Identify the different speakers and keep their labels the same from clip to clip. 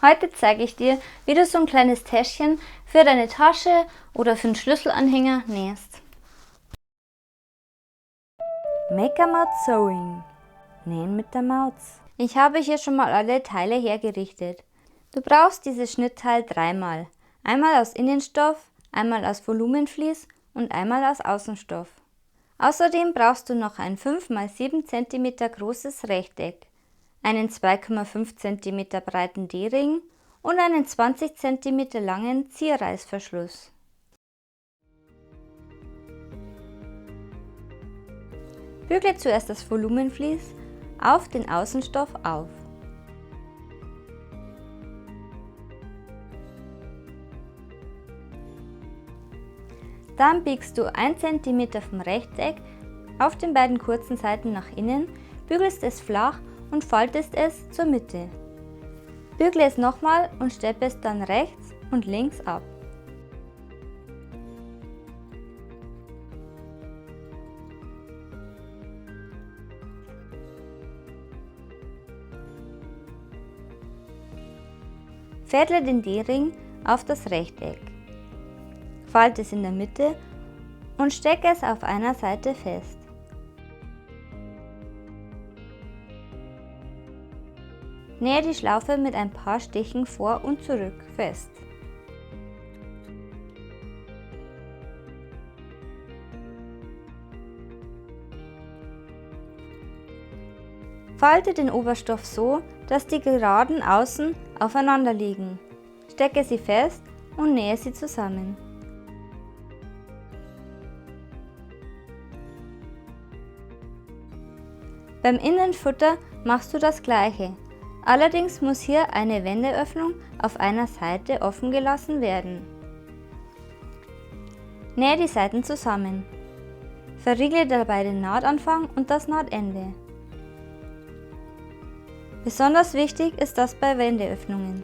Speaker 1: Heute zeige ich dir, wie du so ein kleines Täschchen für deine Tasche oder für einen Schlüsselanhänger nähst.
Speaker 2: Make a Maut Sewing. Nähen mit der Maus.
Speaker 1: Ich habe hier schon mal alle Teile hergerichtet. Du brauchst dieses Schnittteil dreimal. Einmal aus Innenstoff, einmal aus Volumenvlies und einmal aus Außenstoff. Außerdem brauchst du noch ein 5 x 7 cm großes Rechteck, einen 2,5 cm breiten D-Ring und einen 20 cm langen Zierreißverschluss. Bügle zuerst das Volumenvlies auf den Außenstoff auf. Dann biegst du 1 cm vom Rechteck auf den beiden kurzen Seiten nach innen, bügelst es flach und faltest es zur Mitte. Bügle es nochmal und steppe es dann rechts und links ab. Fädle den D-Ring auf das Rechteck. Falte es in der Mitte und stecke es auf einer Seite fest. Nähe die Schlaufe mit ein paar Stichen vor und zurück fest. Falte den Oberstoff so, dass die Geraden außen aufeinander liegen. Stecke sie fest und nähe sie zusammen. Beim Innenfutter machst du das gleiche. Allerdings muss hier eine Wendeöffnung auf einer Seite offen gelassen werden. Nähe die Seiten zusammen. Verriegle dabei den Nahtanfang und das Nahtende. Besonders wichtig ist das bei Wendeöffnungen.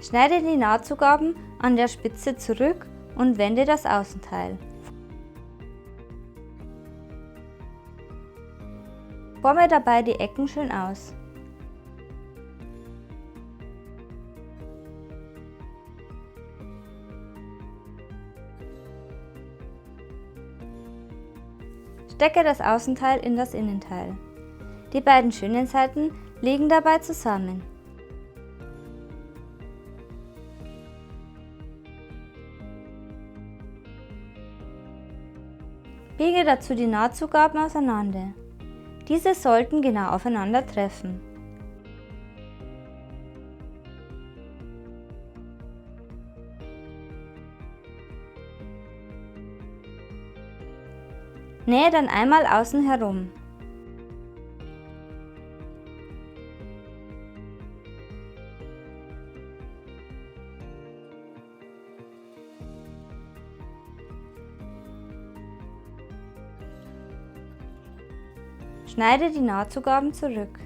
Speaker 1: Schneide die Nahtzugaben an der Spitze zurück und wende das Außenteil. Forme dabei die Ecken schön aus. Stecke das Außenteil in das Innenteil. Die beiden schönen Seiten liegen dabei zusammen. Biege dazu die Nahtzugaben auseinander. Diese sollten genau aufeinander treffen. Nähe dann einmal außen herum. Schneide die Nahtzugaben zurück.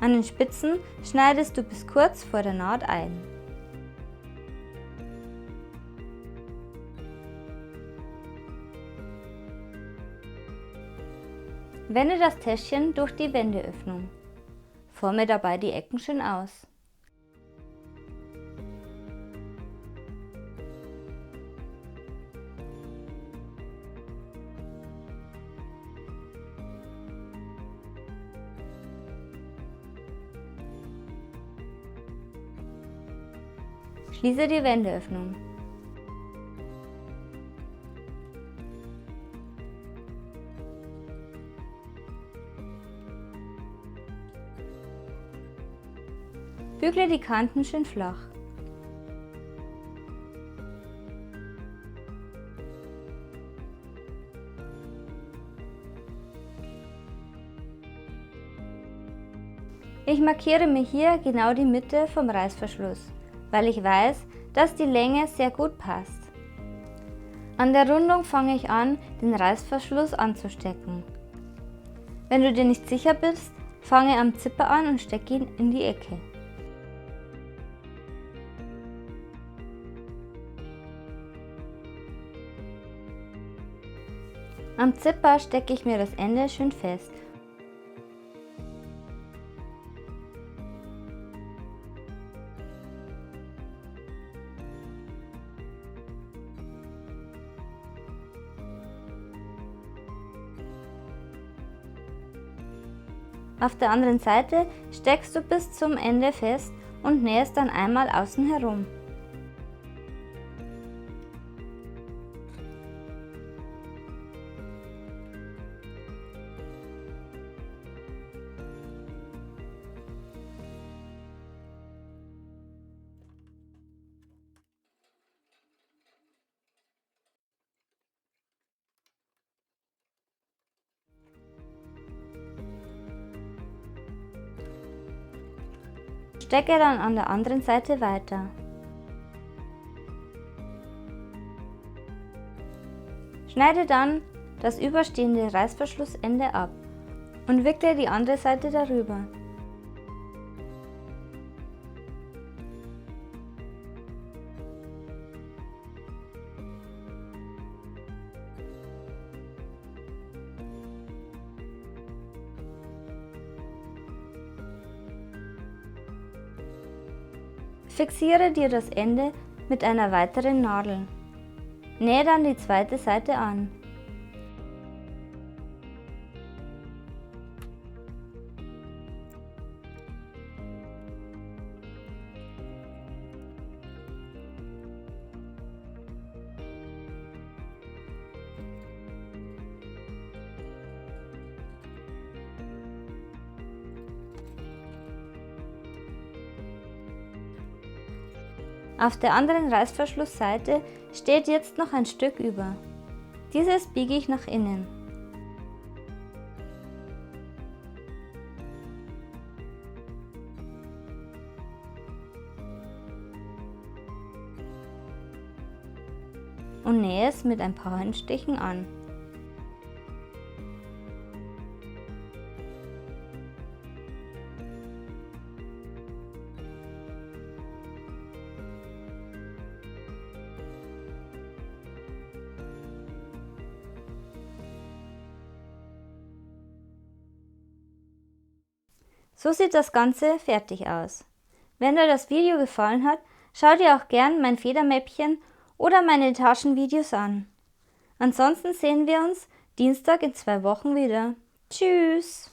Speaker 1: An den Spitzen schneidest du bis kurz vor der Naht ein. Wende das Täschchen durch die Wendeöffnung. Forme dabei die Ecken schön aus. Schließe die Wendeöffnung. Bügle die Kanten schön flach. Ich markiere mir hier genau die Mitte vom Reißverschluss, weil ich weiß, dass die Länge sehr gut passt. An der Rundung fange ich an, den Reißverschluss anzustecken. Wenn du dir nicht sicher bist, fange am Zipper an und stecke ihn in die Ecke. Am Zipper stecke ich mir das Ende schön fest. Auf der anderen Seite steckst du bis zum Ende fest und nähst dann einmal außen herum. Stecke dann an der anderen Seite weiter. Schneide dann das überstehende Reißverschlussende ab und wickle die andere Seite darüber. Fixiere dir das Ende mit einer weiteren Nadel. Nähe dann die zweite Seite an. Auf der anderen Reißverschlussseite steht jetzt noch ein Stück über. Dieses biege ich nach innen. Und nähe es mit ein paar Handstichen an. So sieht das Ganze fertig aus. Wenn dir das Video gefallen hat, schau dir auch gern mein Federmäppchen oder meine Taschenvideos an. Ansonsten sehen wir uns Dienstag in 2 Wochen wieder. Tschüss!